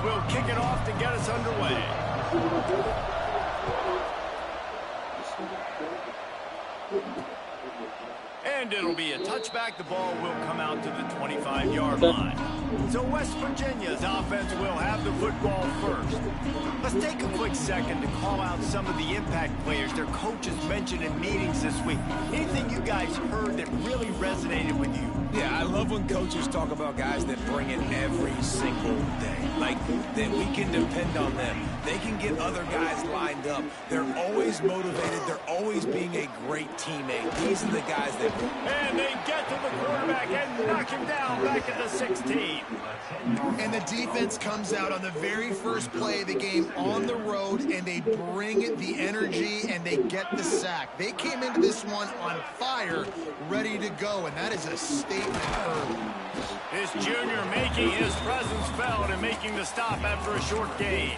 will kick it off to get us underway. And it'll be a touchback. The ball will come out to the 25-yard line. So West Virginia's offense will have the football first. Let's take a quick second to call out some of the impact players their coaches mentioned in meetings this week. Anything you guys heard that really resonated with you? Yeah, I love when coaches talk about guys that bring it every single day. Like, that we can depend on them. They can get other guys lined up. They're always motivated. They're always being a great teammate. These are the guys that... And they get to the quarterback and knock him down back at the 16. And the defense comes out on the very first play of the game on the road, and they bring the energy, and they get the sack. They came into this one on fire, ready to go, and that is a statement early. This junior making his presence felt and making the stop after a short gain.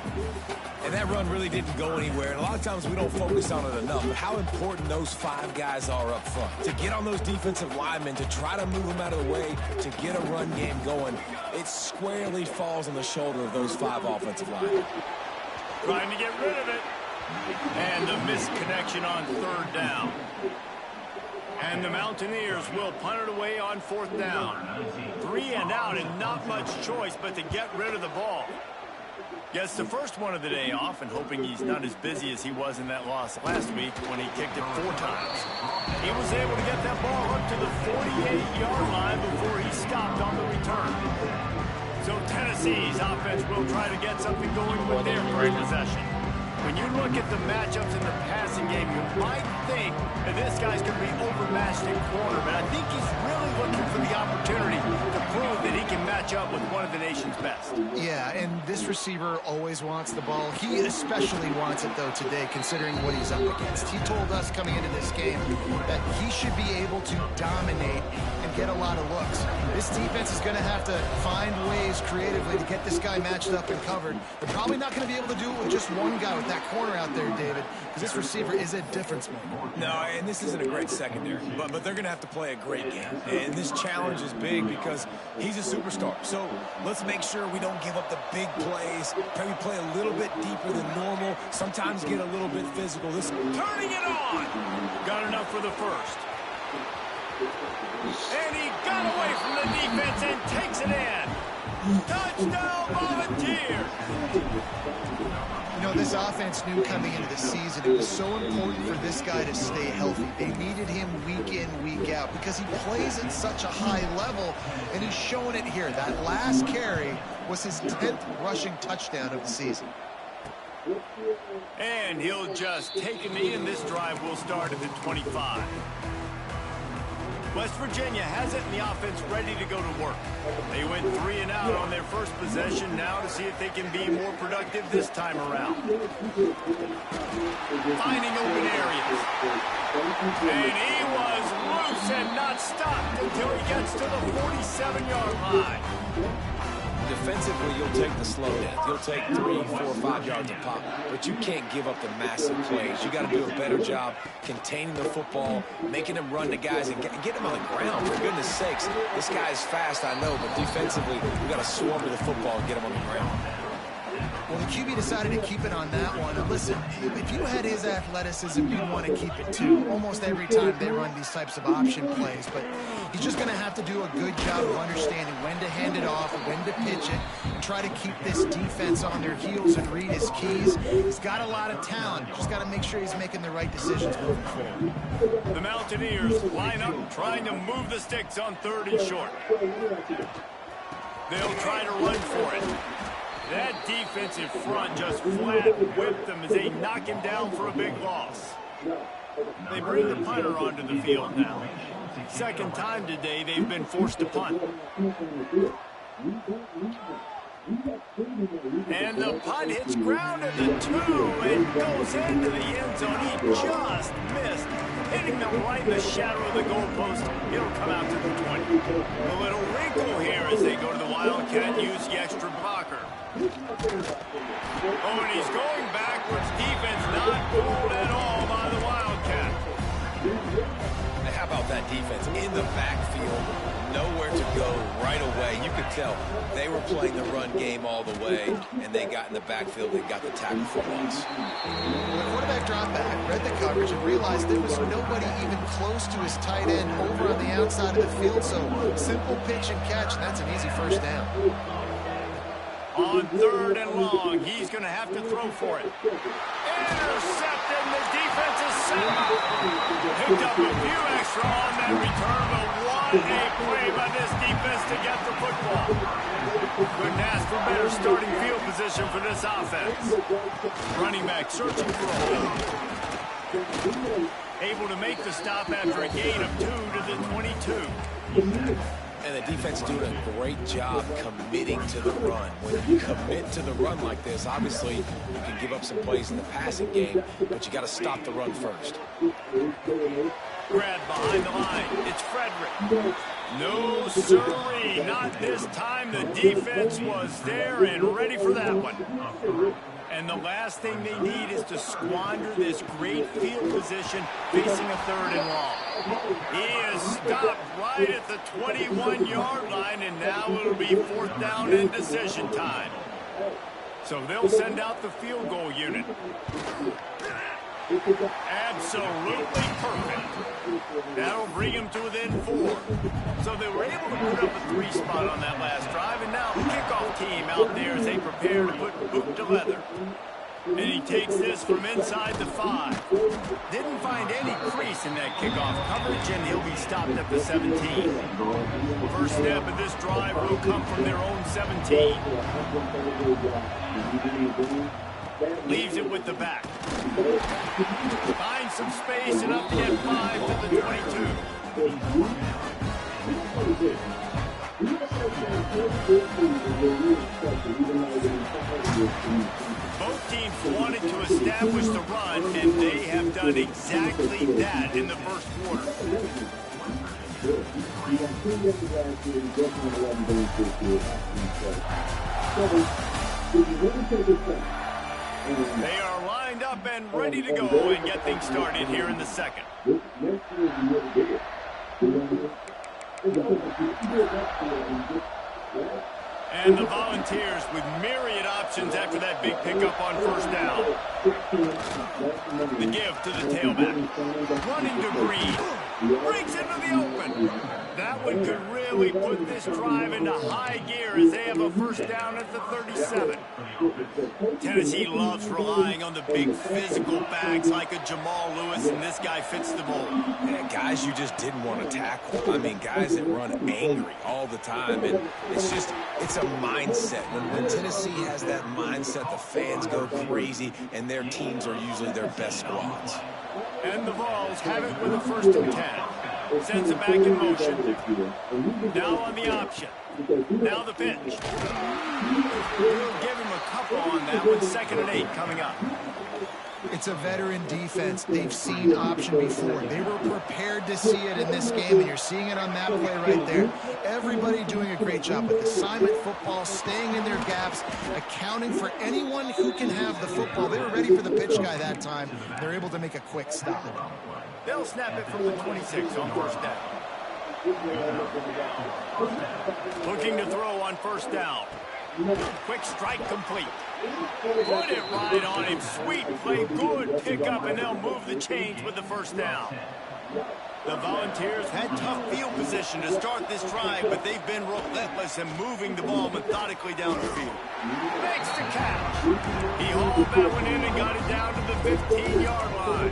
And that run really didn't go anywhere. And a lot of times we don't focus on it enough, but how important those 5 guys are up front. To get on those defensive linemen, to try to move them out of the way, to get a run game going, it squarely falls on the shoulder of those 5 offensive linemen. Trying to get rid of it. And the misconnection on 3rd down. And the Mountaineers will punt it away on 4th down. 3 and out and not much choice but to get rid of the ball. Gets the first one of the day off and hoping he's not as busy as he was in that loss last week when he kicked it 4 times. He was able to get that ball up to the 48-yard line before he stopped on the return. So Tennessee's offense will try to get something going with their first possession. When you look at the matchups in the passing game, you might think that this guy's going to be overmatched in corner, but I think he's really looking for the opportunity to prove that he can match up with one of the nation's best. Yeah, and this receiver always wants the ball. He especially wants it, though, today, considering what he's up against. He told us coming into this game that he should be able to dominate and get a lot of looks. This defense is going to have to find ways creatively to get this guy matched up and covered. They're probably not going to be able to do it with just one guy with that corner out there, David, because this receiver is a difference maker. No, and this isn't a great secondary, but they're going to have to play a great game. And this challenge is big because he's a superstar. So let's make sure we don't give up the big plays. Maybe play a little bit deeper than normal. Sometimes get a little bit physical. This turning it on. Got enough for the first. And he got away from the defense and takes it in. Touchdown, Volunteers. You know, this offense knew coming into the season it was so important for this guy to stay healthy. They needed him week in, week out because he plays at such a high level, and he's showing it here. That last carry was his 10th rushing touchdown of the season. And he'll just take a knee, and this drive will start at the 25. West Virginia has it, and the offense ready to go to work. They went 3 and out on their first possession now to see if they can be more productive this time around. Finding open areas. And he was loose and not stopped until he gets to the 47-yard line. Defensively, you'll take the slow down. You'll take 3, 4, 5 yards a pop, but you can't give up the massive plays. You got to do a better job containing the football, making them run to guys and get them on the ground. For goodness sakes, this guy is fast, I know, but defensively, we got to swarm to the football and get him on the ground. Well, the QB decided to keep it on that one. And listen, if you had his athleticism, you'd want to keep it too. Almost every time they run these types of option plays. But he's just going to have to do a good job of understanding when to hand it off, when to pitch it, and try to keep this defense on their heels and read his keys. He's got a lot of talent. Just got to make sure he's making the right decisions moving forward. The Mountaineers line up, trying to move the sticks on 3rd and short. They'll try to run for it. That defensive front just flat whipped them as they knock him down for a big loss. They bring the punter onto the field now. Second time today they've been forced to punt. And the punt hits ground at the 2 and goes into the end zone. He just missed, hitting them right in the shadow of the goalpost. It'll come out to the 20. A little wrinkle here as they go to the Wildcat and use the extra blocker. Oh, and he's going backwards. Defense not fooled at all by the Wildcat. How about that defense in the backfield, nowhere to go right away. You could tell they were playing the run game all the way, and they got in the backfield and got the tackle for once. The quarterback dropped back, read the coverage, and realized there was nobody even close to his tight end over on the outside of the field. So simple pitch and catch, and that's an easy first down. On 3rd and long, he's going to have to throw for it. Intercepted, the defense is set. Picked up a few extra on that return, but what a play by this defense to get the football. Couldn't ask for better starting field position for this offense. Running back searching for a hole. Able to make the stop after a gain of 2 to the 22. And the defense doing a great job committing to the run. When you commit to the run like this, obviously you can give up some plays in the passing game, but you got to stop the run first. Grab behind the line. It's Frederick. No, sirree. Not this time. The defense was there and ready for that one. And the last thing they need is to squander this great field position facing a 3rd and long. He is stopped right at the 21-yard line, and now it'll be 4th down and decision time. So they'll send out the field goal unit. Absolutely perfect. That'll bring him to within 4. So they were able to put up a 3 spot on that last drive, and now the kickoff team out there as they prepare to put boot to leather. And he takes this from inside the 5. Didn't find any crease in that kickoff coverage, and he'll be stopped at the 17. First step of this drive will come from their own 17. Leaves it with the back. Finds some space, enough to get 5 to the 22. Both teams wanted to establish the run, and they have done exactly that in the first quarter. They are lined up and ready to go and get things started here in the second. And the Volunteers with myriad options after that big pickup on first down. The give to the tailback. Running to Green. Breaks into the open. That one could really put this drive into high gear as they have a first down at the 37. Tennessee loves relying on the big physical backs like a Jamal Lewis, and this guy fits the mold. Yeah, guys you just didn't want to tackle. I mean, guys that run angry all the time. And it's a mindset. When Tennessee has that mindset, the fans go crazy, and their teams are usually their best squads. And the Vols have it with a 1st and 10. Sends it back in motion. Now on the option. Now the pitch. We'll give him a couple on that one. 2nd and 8 coming up. It's a veteran defense. They've seen option before. They were prepared to see it in this game, and you're seeing it on that play right there. Everybody doing a great job with assignment football, staying in their gaps, accounting for anyone who can have the football. They were ready for the pitch guy that time. They're able to make a quick stop. They'll snap it from the 26 on first down. Looking to throw on first down. Quick strike complete. Put it right on him. Sweet play. Good pickup, and they'll move the chains with the first down. The Volunteers had tough field position to start this drive, but they've been relentless in moving the ball methodically down the field. Makes the catch. He hauled that one in and got it down to the 15-yard line.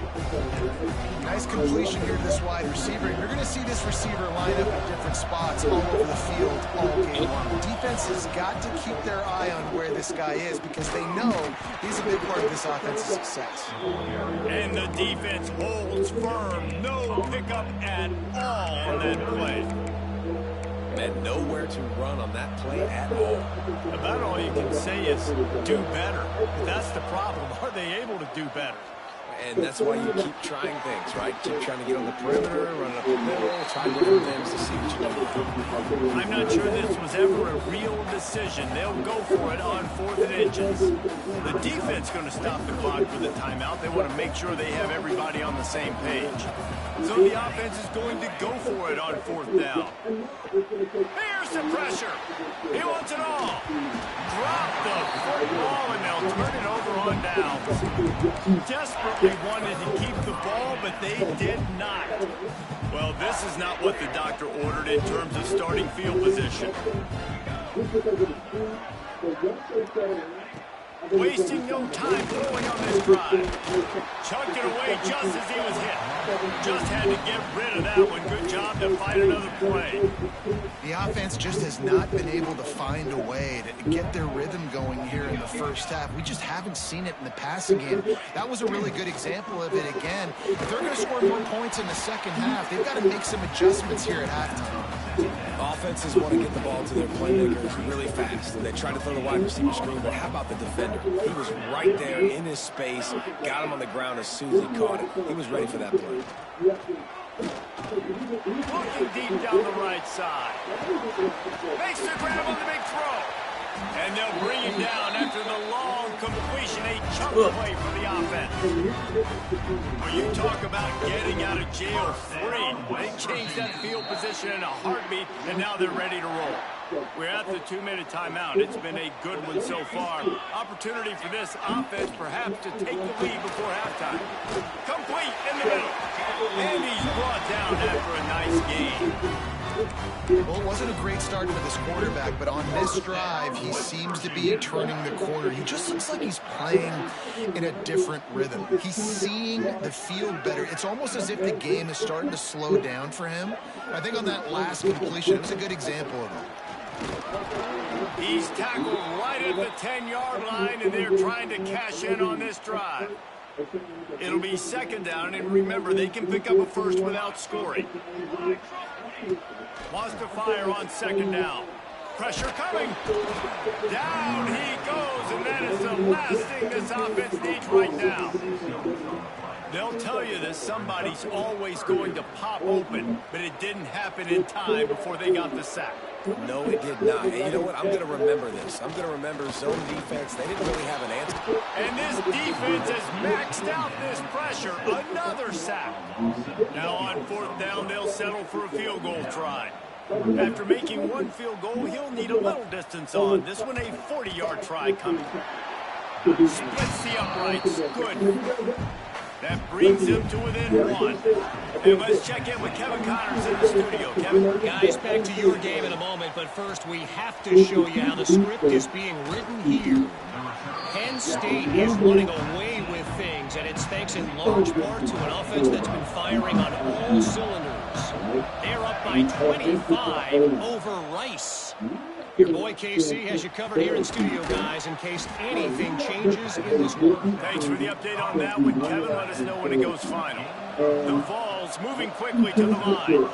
Nice completion here to this wide receiver. You're going to see this receiver line up in different spots all over the field all game long. Defense has got to keep their eye on where this guy is because they know he's a big part of this offensive success. And the defense holds firm. No pickup at all on that play. And nowhere to run on that play at all. About all you can say is do better. But that's the problem. Are they able to do better? and that's why you keep trying things, right? Keep trying to get on the perimeter, run up the middle, try different things to see what you do. I'm not sure this was ever a real decision. They'll go for it on 4th and inches. The defense going to stop the clock for the timeout. They want to make sure they have everybody on the same page. So the offense is going to go for it on 4th down. Here's the pressure. He wants it all. Drop the football, and they'll turn it over on downs. Desperately wanted to keep the ball, but they did not. Well, this is not what the doctor ordered in terms of starting field position. Wasting no time throwing on this drive. Chucked it away just as he was hit. Just had to get rid of that one. Good job to find another play. The offense just has not been able to find a way to get their rhythm going here in the first half. We just haven't seen it in the passing game. That was a really good example of it again. If they're going to score more points in the second half, they've got to make some adjustments here at halftime. Offenses want to get the ball to their playmakers really fast. They try to throw the wide receiver screen, but how about the defender? He was right there in his space, got him on the ground as soon as he caught it. He was ready for that play. Looking deep down the right side. Makes the grab on the big throw. And they'll bring him down after the long completion, a chunk play for the offense. When you talk about getting out of jail free, they changed that field position in a heartbeat, and now they're ready to roll. We're at the 2-minute timeout. It's been a good one so far. Opportunity for this offense perhaps to take the lead before halftime. Complete in the middle. And he's brought down after a nice game. Well, it wasn't a great start for this quarterback, but on this drive, he seems to be turning the corner. He just looks like he's playing in a different rhythm. He's seeing the field better. It's almost as if the game is starting to slow down for him. I think on that last completion, it was a good example of it. He's tackled right at the 10-yard line, and they're trying to cash in on this drive. It'll be second down, and remember, they can pick up a first without scoring. Wants to fire on second down. Pressure coming. Down he goes, and that is the last thing this offense needs right now. They'll tell you that somebody's always going to pop open, but it didn't happen in time before they got the sack. No, it did not. And you know what? I'm going to remember this. I'm going to remember zone defense. They didn't really have an answer. And this defense has maxed out this pressure. Another sack. Now on 4th down, they'll settle for a field goal try. After making one field goal, he'll need a little distance on. This one a 40-yard try coming. Splits the uprights. Good. That brings him to within one. And let's check in with Kevin Connors in the studio. Kevin? Guys, back to your game in a moment, but first we have to show you how the script is being written here. Penn State is running away with things, and it's thanks in large part to an offense that's been firing on all cylinders. They're up by 25 over Rice. Your boy KC has you covered here in studio, guys, in case anything changes in this one. Thanks for the update on that one, Kevin. Let us know when it goes final. The Vols moving quickly to the line.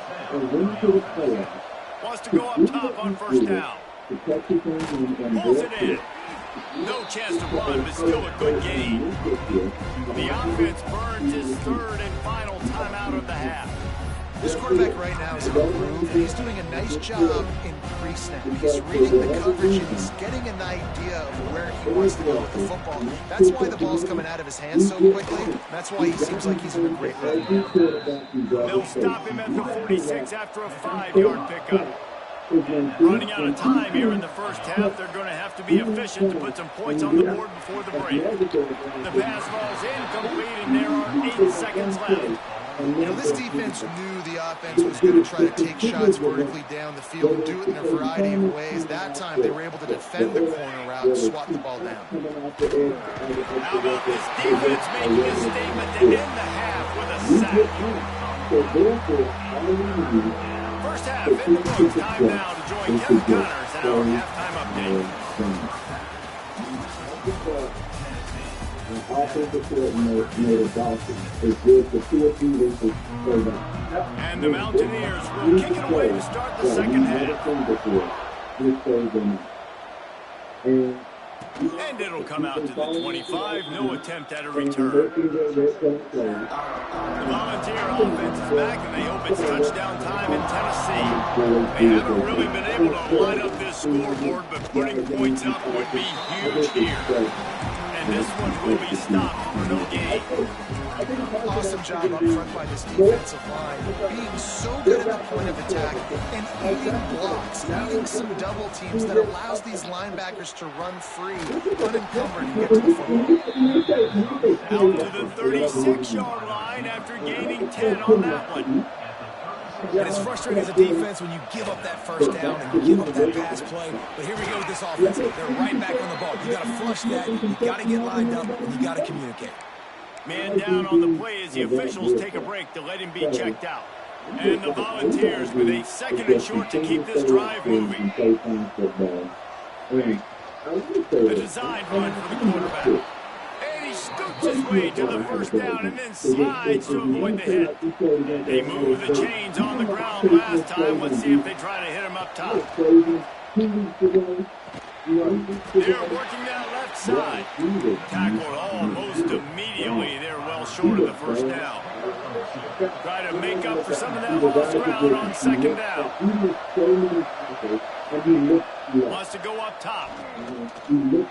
Wants to go up top on first down. Pulls it in. No chance to run, but still a good gain. The offense burns his third and final timeout of the half. This quarterback right now is in a groove, and he's doing a nice job in pre-snap. He's reading the coverage, and he's getting an idea of where he wants to go with the football. That's why the ball's coming out of his hands so quickly. That's why he seems like he's in a great rhythm. They'll stop him at the 46 after a 5-yard pickup. Running out of time here in the first half. They're going to have to be efficient to put some points on the board before the break. The pass falls incomplete, and there are 8 seconds left. You know, this defense knew the offense was going to try to take shots vertically down the field and do it in a variety of ways. That time, they were able to defend the corner route and swat the ball down. How about this defense making a statement to end the half with a sack? First half in the books. Time now to join Kevin Connors in our halftime update. And the Mountaineers will kick it away to start the second half. And And it'll come out to the 25. No attempt at a return. The Volunteer offense is back, and they hope it's touchdown time in Tennessee. They haven't really been able to line up this scoreboard, but putting points up would be huge here. And this one will be stopped for no gain. Awesome job up front by this defensive line, being so good at the point of attack and eating blocks, eating some double teams that allows these linebackers to run free, unencumbered, and get to the football. Out to the 36-yard line after gaining 10 on that one. And it's frustrating as a defense when you give up that first down and you give up that pass play. But here we go with this offense. They're right back on the ball. You got to flush that. You got to get lined up, and you got to communicate. Man down on the play as the officials take a break to let him be checked out. And the Volunteers with a 2nd and short to keep this drive moving. The design run for the quarterback. And he scoops his way to the first down and then slides to avoid the hit. They moved the chains on the ground last time. Let's see if they try to hit him up top. They're working that left side. Tackled almost immediately. They're well short of the first down. Try to make up for some of that lost ground on 2nd down. Wants to go up top. And the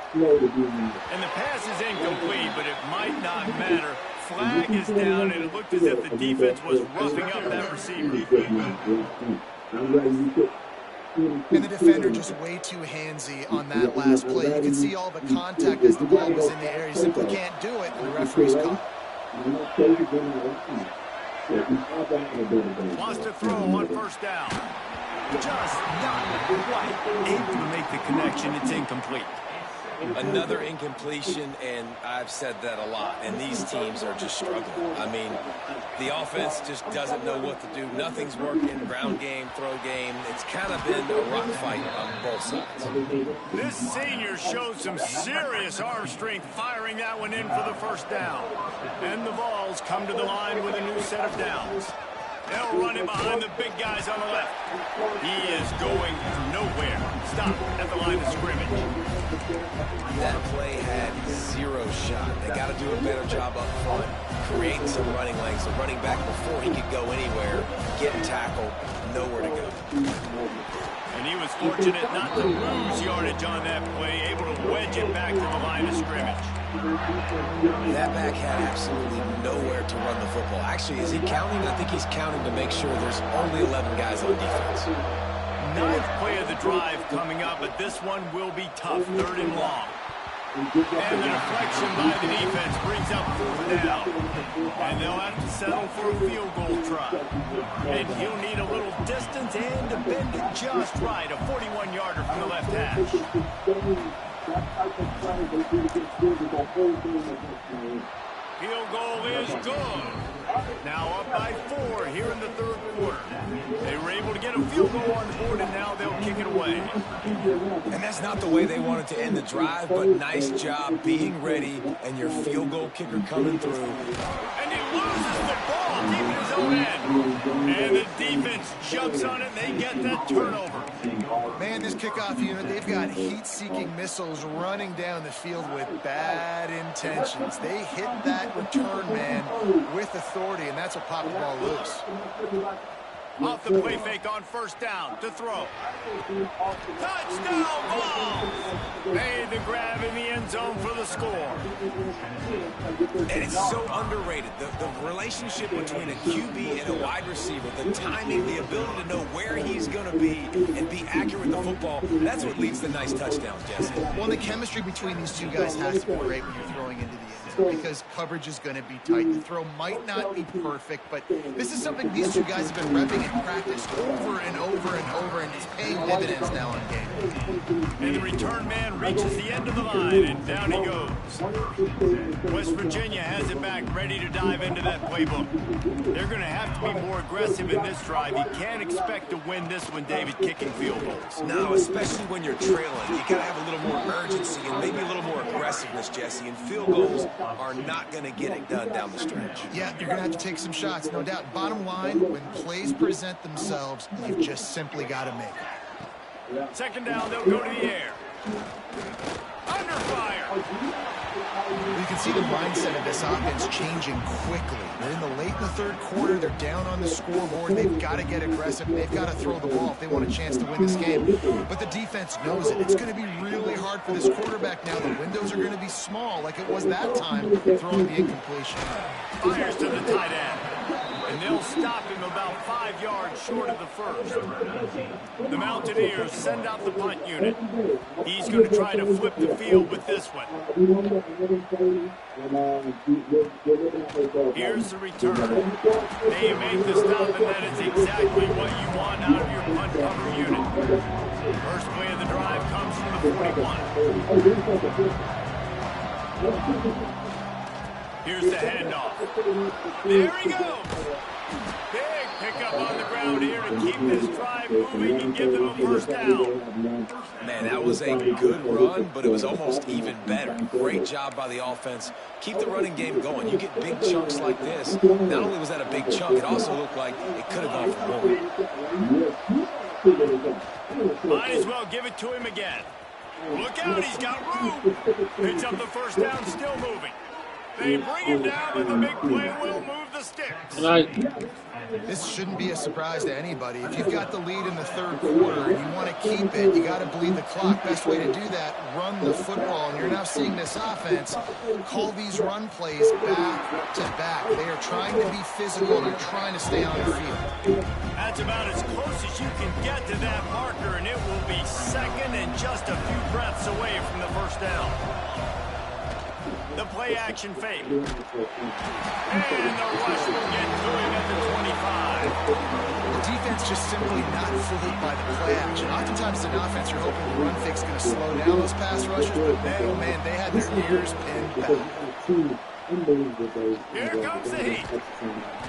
pass is incomplete, but it might not matter. Flag is down, and it looked as if the defense was roughing up that receiver. And the defender just way too handsy on that last play. You can see all the contact as the ball was in the air. He simply can't do it, and the referee's caught. Wants to throw on first down. Just not quite able to make the connection. It's incomplete. Another incompletion, and I've said that a lot, and these teams are just struggling. I mean, the offense just doesn't know what to do. Nothing's working. Ground game, throw game. It's kind of been a rock fight on both sides. This senior showed some serious arm strength firing that one in for the first down. And the Vols come to the line with a new set of downs. They'll run him behind the big guys on the left. He is going nowhere. Stop at the line of scrimmage. That play had 0 shot. They got to do a better job up front, creating some running lanes. The running back, before he could go anywhere, getting tackled, nowhere to go. And he was fortunate not to lose yardage on that play, able to wedge it back to the line of scrimmage. That back had absolutely nowhere to run the football. Actually, is he counting? I think he's counting to make sure there's only 11 guys on defense. 9th play of the drive coming up, but this one will be tough. 3rd and long. And the deflection by the defense brings up 4th down. And they'll have to settle for a field goal try. And he'll need a little distance and to bend it just right. A 41-yarder from the left hash. Field goal is good. Now up by 4 here in the 3rd quarter. They were able to get a field goal on the board, and now they'll kick it away. And that's not the way they wanted to end the drive, but nice job being ready and your field goal kicker coming through. And he loses the ball deep in his own end. And the defense jumps on it, and they get that turnover. Man, this kickoff unit, they've got heat-seeking missiles running down the field with bad intentions. They hit that return man with authority, and that's what popped the ball loose. Off the play fake on 1st down to throw. Touchdown Vols! Made the grab in the end zone for the score. And it's so underrated. The relationship between a QB and a wide receiver, the timing, the ability to know where he's going to be and be accurate with the football, that's what leads to nice touchdowns, Jesse. Well, the chemistry between these two guys has to be great when you're throwing into the end zone because coverage is going to be tight. The throw might not be perfect, but this is something these two guys have been repping in practice over and over and over, and it's paying dividends now in game. And the return man reaches the end of the line, and down he goes. West Virginia has it back, ready to dive into that playbook. They're going to have to be more aggressive in this drive. You can't expect to win this one, David, kicking field goals. No, especially when you're trailing. You got to have a little more urgency and maybe a little more aggressiveness, Jesse, and field goals are not going to get it done down the stretch. Yeah, you're going to have to take some shots, no doubt. Bottom line, when plays present themselves, you've just simply got to make it. 2nd down, they'll go to the air. Under fire. You can see the mindset of this offense changing quickly. They're in the third quarter. They're down on the scoreboard. They've got to get aggressive. They've got to throw the ball if they want a chance to win this game. But the defense knows it. It's going to be really hard for this quarterback now. The windows are going to be small like it was that time throwing the incompletion. Fires to the tight end. And they'll stop him about 5 yards short of the first. The Mountaineers send out the punt unit. He's going to try to flip the field with this one. Here's the return. They make the stop, and that is exactly what you want out of your punt cover unit. First play of the drive comes from the 41. Here's the handoff. There he goes. Big pickup on the ground here to keep this drive moving and give them a first down. Man, that was a good run, but it was almost even better. Great job by the offense. Keep the running game going. You get big chunks like this. Not only was that a big chunk, it also looked like it could have gone for more. Might as well give it to him again. Look out, he's got room. Picks up the first down, still moving. They bring him down, but the big play will move the sticks. This shouldn't be a surprise to anybody. If you've got the lead in the third quarter and you want to keep it, you got to bleed the clock. Best way to do that, run the football. And you're now seeing this offense call these run plays back to back. They are trying to be physical and they're trying to stay on the field. That's about as close as you can get to that marker, and it will be second and just a few breaths away from the first down. The play-action fake. And the rush will get to him at the 25. The defense just simply not fooled by the play action. Oftentimes in offense, you're hoping the run fake's going to slow down those pass rushers, but oh man, they had their ears pinned back. Here comes the heat.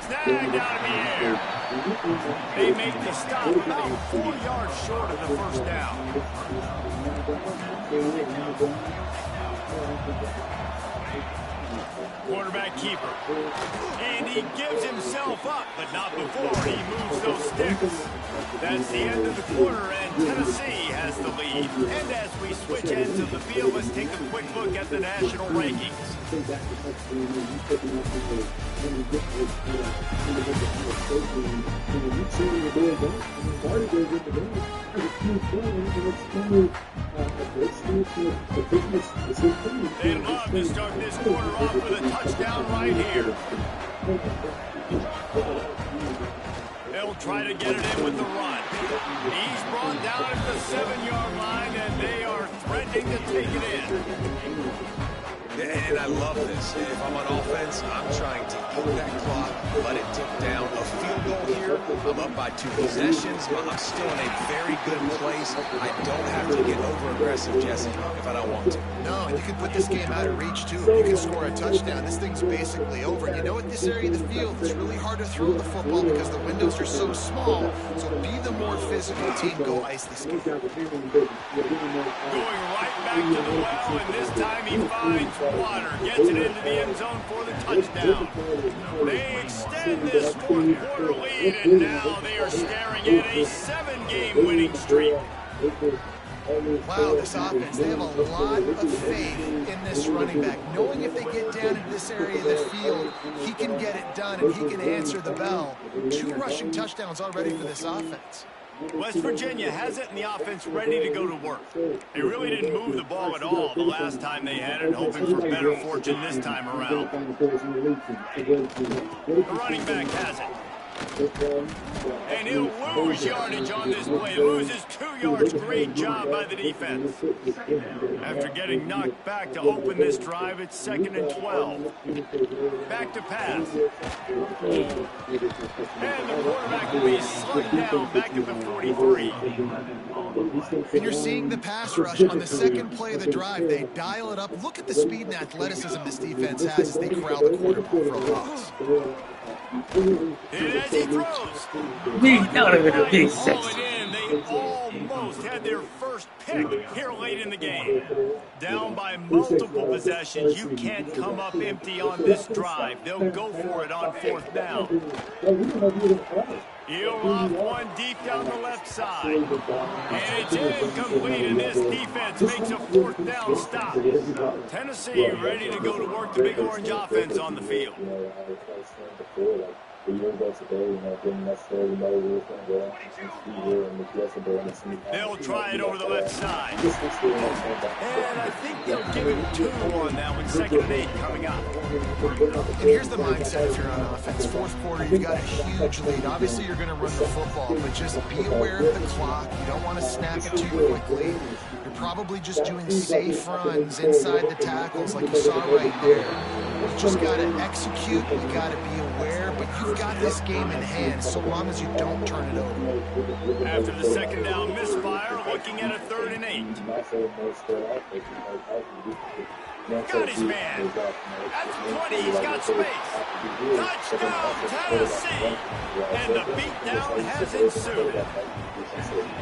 Snagged out of the air. They make the stop about 4 yards short of the first down. Quarterback keeper. And he gives himself up, but not before he moves those sticks. That's the end of the quarter, and Tennessee has the lead. And as we switch ends of the field, let's take a quick look at the national rankings. They'd love to start this quarter off with a touchdown right here. They'll try to get it in with the run. He's brought down at the 7-yard line, and they are threatening to take it in. And I love this. If I'm on offense, I'm trying to eat that clock, let it tick down. A field goal here, I'm up by 2 possessions, but I'm still in a very good place. I don't have to get over-aggressive, Jesse, if I don't want to. No, and you can put this game out of reach, too. If you can score a touchdown, this thing's basically over. And you know, at this area of the field, it's really hard to throw the football because the windows are so small. So be the more physical team. Go ice this game. Going right back to the well, and this time he finds water. Gets it into the end zone for the touchdown. They extend this fourth quarter lead, and now they are staring at a 7-game winning streak. Wow, this offense, they have a lot of faith in this running back. Knowing if they get down into this area of the field, he can get it done and he can answer the bell. 2 rushing touchdowns already for this offense. West Virginia has it in the offense ready to go to work. They really didn't move the ball at all the last time they had it, hoping for better fortune this time around. The running back has it. And he'll lose yardage on this play. Loses 2 yards. Great job by the defense. After getting knocked back to open this drive, it's 2nd and 12. Back to pass. And the quarterback will be slowed down back at the 43. And you're seeing the pass rush on the second play of the drive. They dial it up. Look at the speed and athleticism this defense has as they corral the quarterback for a loss. And as he throws, We gotta go to this. they almost had their first pick here late in the game. Down by multiple possessions, you can't come up empty on this drive. They'll go for it on 4th down. He'll lob one deep down the left side. And it's incomplete, and this defense makes a fourth down stop. Tennessee ready to go to work the Big Orange offense on the field. They'll try it over the left side. And I think they'll give him 2 on that one. 2nd and 8 coming up. And here's the mindset if you're on offense. Fourth quarter, you got a huge lead. Obviously, you're going to run the football, but just be aware of the clock. You don't want to snap it too quickly. You're probably just doing safe runs inside the tackles like you saw right there. You just got to execute. You got to be aware, but you've got this game in hand so long as you don't turn it over. After the 2nd down misfire, looking at a 3rd and 8. Got his man. At the 20, he's got space. Touchdown, Tennessee. And the beatdown has ensued.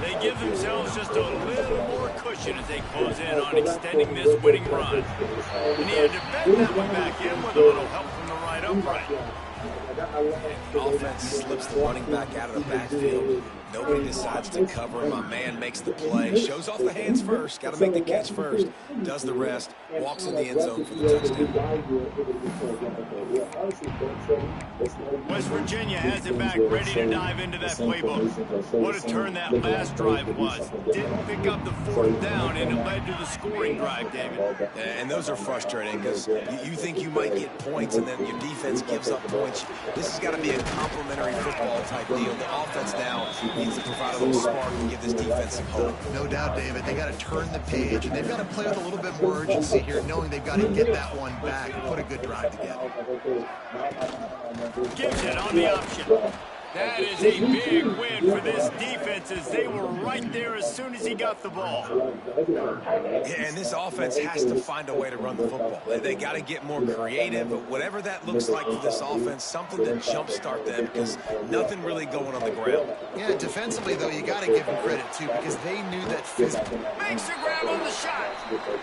They give themselves just a little more cushion as they close in on extending this winning run. And he had to bend that one back in with a little help from the right upright. The offense slips the running back out of the backfield. Nobody decides to cover him. My man makes the play. Shows off the hands first. Got to make the catch first. Does the rest. Walks in the end zone for the touchdown. West Virginia has it back, ready to dive into that playbook. What a turn that last drive was. Didn't pick up the 4th down, and it led to the scoring drive, David. And those are frustrating because you think you might get points, and then your defense gives up points. This has got to be a complementary football type deal. The offense now needs to provide a little spark and give this defense some hope. No doubt, David. They got to turn the page, and they've got to play with a little bit more urgency here, knowing they've got to get that one back and put a good drive together. Gives it on the option. That is a big win for this defense as they were right there as soon as he got the ball. And this offense has to find a way to run the football. They got to get more creative, but whatever that looks like for this offense, something to jumpstart them because nothing really going on the ground. Yeah, defensively, though, you got to give them credit, too, because they knew that physical. Makes the grab on the shot,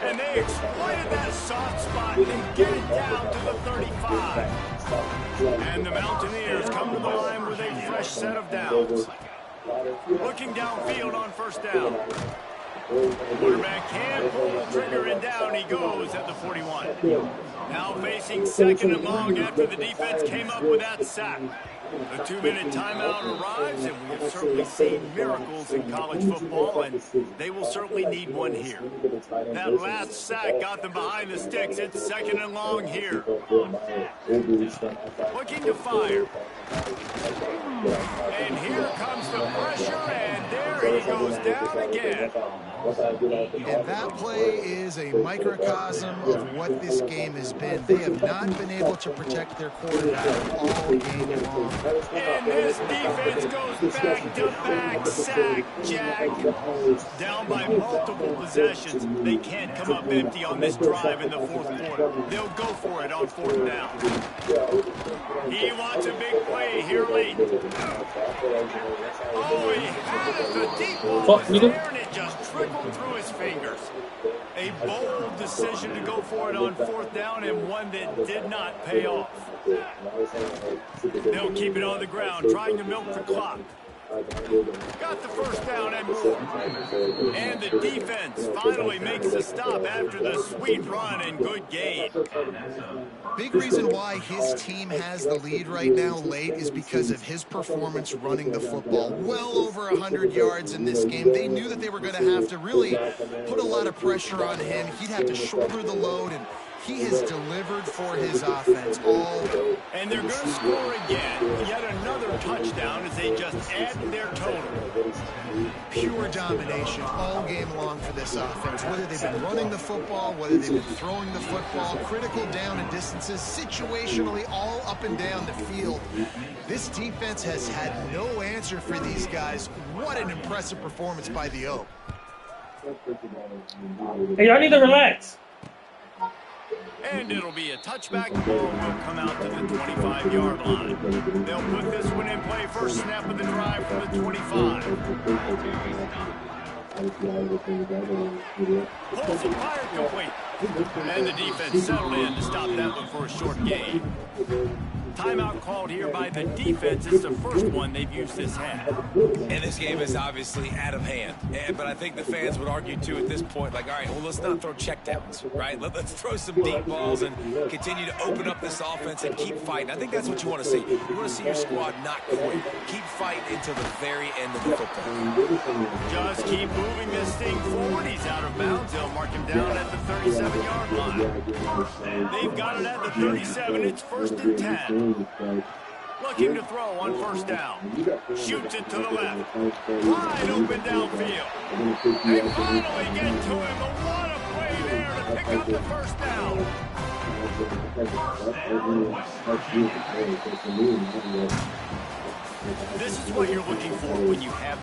and they exploited that soft spot and get it down to the 35. And the Mountaineers come to the line with a fresh set of downs. Looking downfield on 1st down. The quarterback can pull the trigger, and down he goes at the 41. Now facing 2nd and long after the defense came up with that sack. The 2-minute timeout arrives, and we have certainly seen miracles in college football, and they will certainly need one here. That last sack got them behind the sticks. It's 2nd and long here. Looking to fire. And here comes the pressure, and there he goes down again. And that play is a microcosm of what this game has been. They have not been able to protect their quarterback all game long. And this defense goes back-to-back sack, Jack. Down by multiple possessions. They can't come up empty on this drive in the 4th quarter. They'll go for it on 4th down. He wants a big play here late. Oh, he had it. The deep ball was there, and it just trickled through his fingers. A bold decision to go for it on 4th down, and one that did not pay off. They'll keep it on the ground, trying to milk the clock. Got the 1st down and more. And the defense finally makes a stop after the sweet run and good gain. Big reason why his team has the lead right now late is because of his performance running the football. Well over 100 yards in this game. They knew that they were going to have to really put a lot of pressure on him. He'd have to shoulder the load, and he has delivered for his offense all. And they're going to score again. Yet another touchdown as they just add to their total. Pure domination all game long for this offense. Whether they've been running the football, whether they've been throwing the football, critical down and distances, situationally all up and down the field. This defense has had no answer for these guys. What an impressive performance by the Oak. Hey, y'all need to relax. And it'll be a touchback. Ball will come out to the 25-yard line. They'll put this one in play. First snap of the drive from the 25. Pulls and fire complete. And the defense settled in to stop that one for a short gain. Timeout called here by the defense. It's the first one they've used this half. And this game is obviously out of hand. But I think the fans would argue, too, at this point, like, all right, well, let's not throw checkdowns, right? Let's throw some deep balls and continue to open up this offense and keep fighting. I think that's what you want to see. You want to see your squad not quit. Keep fighting until the very end of the football. Just keep moving this thing forward. He's out of bounds. They'll mark him down at the 37-yard line. They've got it at the 37. It's 1st and 10. Looking to throw on 1st down. Shoots it to the left. Wide open downfield. They finally get to him. But what a play there to pick up the 1st down. This is what you're looking for when you have